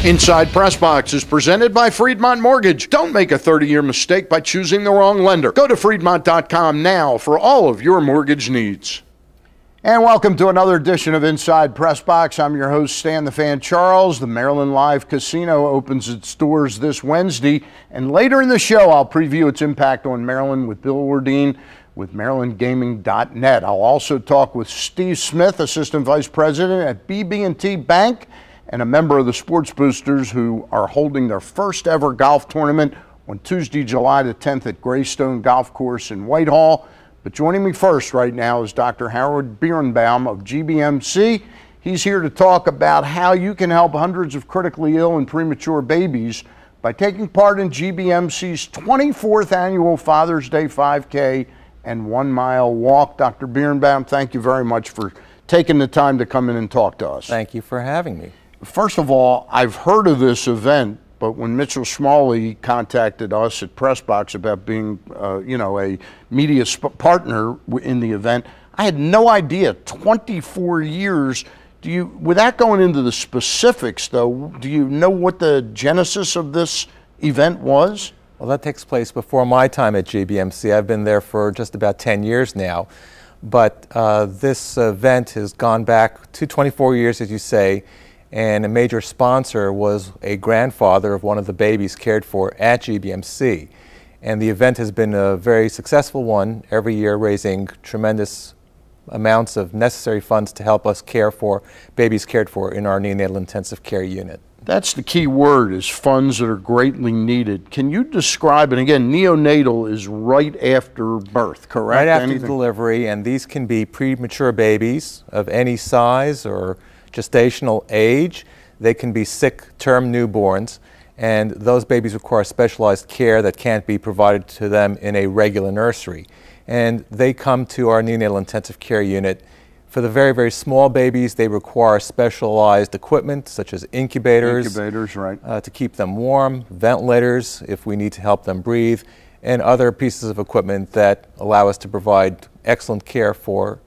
Inside PressBox is presented by Friedmont Mortgage. Don't make a 30-year mistake by choosing the wrong lender. Go to Friedmont.com now for all of your mortgage needs. And welcome to another edition of Inside PressBox. I'm your host, Stan the Fan Charles. The Maryland Live Casino opens its doors this Wednesday. And later in the show, I'll preview its impact on Maryland with Bill Ordine with MarylandGaming.net. I'll also talk with Steve Smith, Assistant Vice President at BB&T Bank, and a member of the Sports Boosters who are holding their first ever golf tournament on Tuesday, July the 10th at Greystone Golf Course in Whitehall. But joining me first right now is Dr. Howard Birenbaum of GBMC. He's here to talk about how you can help hundreds of critically ill and premature babies by taking part in GBMC's 24th annual Father's Day 5K and 1 mile walk. Dr. Birenbaum, thank you very much for taking the time to come in and talk to us. Thank you for having me. First of all, I've heard of this event, but when Mitchell Schmalley contacted us at PressBox about being, a media partner in the event, I had no idea. 24 years. Without going into the specifics, though, do you know what the genesis of this event was? Well, that takes place before my time at GBMC. I've been there for just about 10 years now. But this event has gone back to 24 years, as you say, and a major sponsor was a grandfather of one of the babies cared for at GBMC. And the event has been a very successful one, every year raising tremendous amounts of necessary funds to help us care for babies cared for in our neonatal intensive care unit. That's the key word, is funds that are greatly needed. Can you describe, and again, neonatal is right after birth, correct? Right after delivery, and these can be premature babies of any size or gestational age. They can be sick term newborns, and those babies require specialized care that can't be provided to them in a regular nursery. And they come to our neonatal intensive care unit. For the very, very small babies, they require specialized equipment such as incubators, right, to keep them warm, ventilators if we need to help them breathe, and other pieces of equipment that allow us to provide excellent care for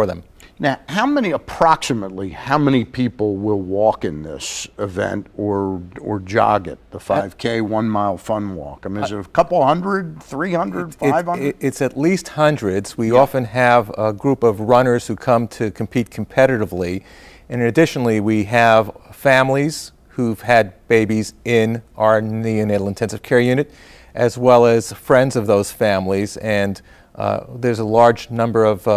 them. Now, approximately how many people will walk in this event or jog it, the 5K 1 mile fun walk? I mean, is it a couple hundred, 300, 500? It's at least hundreds. We often have a group of runners who come to compete competitively. And additionally, we have families who've had babies in our neonatal intensive care unit, as well as friends of those families. And there's a large number of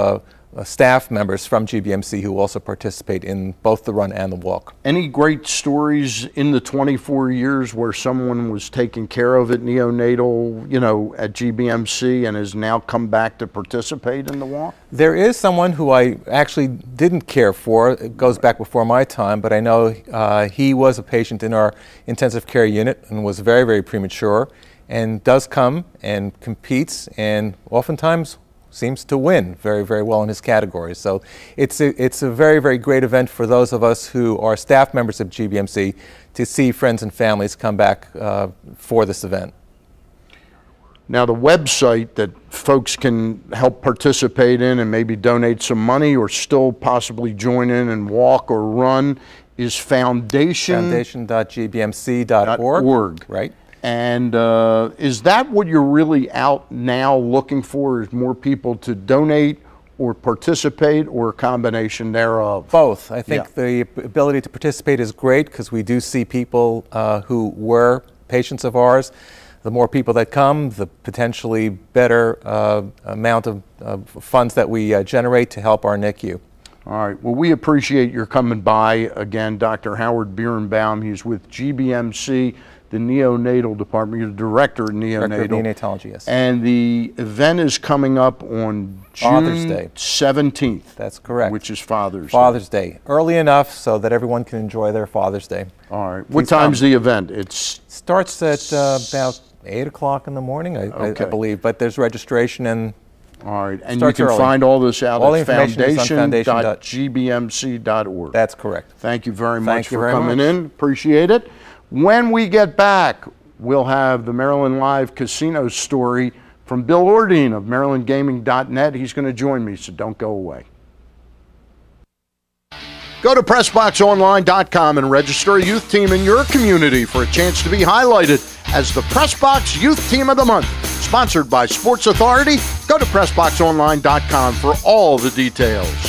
staff members from GBMC who also participate in both the run and the walk. Any great stories in the 24 years where someone was taking care of it neonatal, at GBMC and has now come back to participate in the walk? There is someone who I actually didn't care for. It goes back before my time, but I know he was a patient in our intensive care unit and was very, very premature, and does come and competes, and oftentimes seems to win very, very well in his category. So it's a very, very great event for those of us who are staff members of GBMC to see friends and families come back for this event. Now, the website that folks can help participate in and maybe donate some money or still possibly join in and walk or run is foundation.gbmc.org. Right. And is that what you're really out now looking for, is more people to donate or participate, or a combination thereof? Both. I think the ability to participate is great because we do see people who were patients of ours. The more people that come, the potentially better amount of funds that we generate to help our NICU. All right. Well, we appreciate your coming by again, Dr. Howard Birenbaum. He's with GBMC, the neonatal department. You're the director of neonatal. Director of neonatology, yes. And the event is coming up on Father's June Day. 17th. That's correct. Which is Father's Day. Early enough so that everyone can enjoy their Father's Day. All right. What time's the event? It starts at about 8 o'clock in the morning, I believe, but there's registration and all right, and you can find all this out at foundation.gbmc.org. That's correct. Thank you very much for coming in. Appreciate it. When we get back, we'll have the Maryland Live Casino story from Bill Ordine of MarylandGaming.net. He's going to join me, so don't go away. Go to PressBoxOnline.com and register a youth team in your community for a chance to be highlighted as the PressBox Youth Team of the Month. Sponsored by Sports Authority. Go to PressBoxOnline.com for all the details.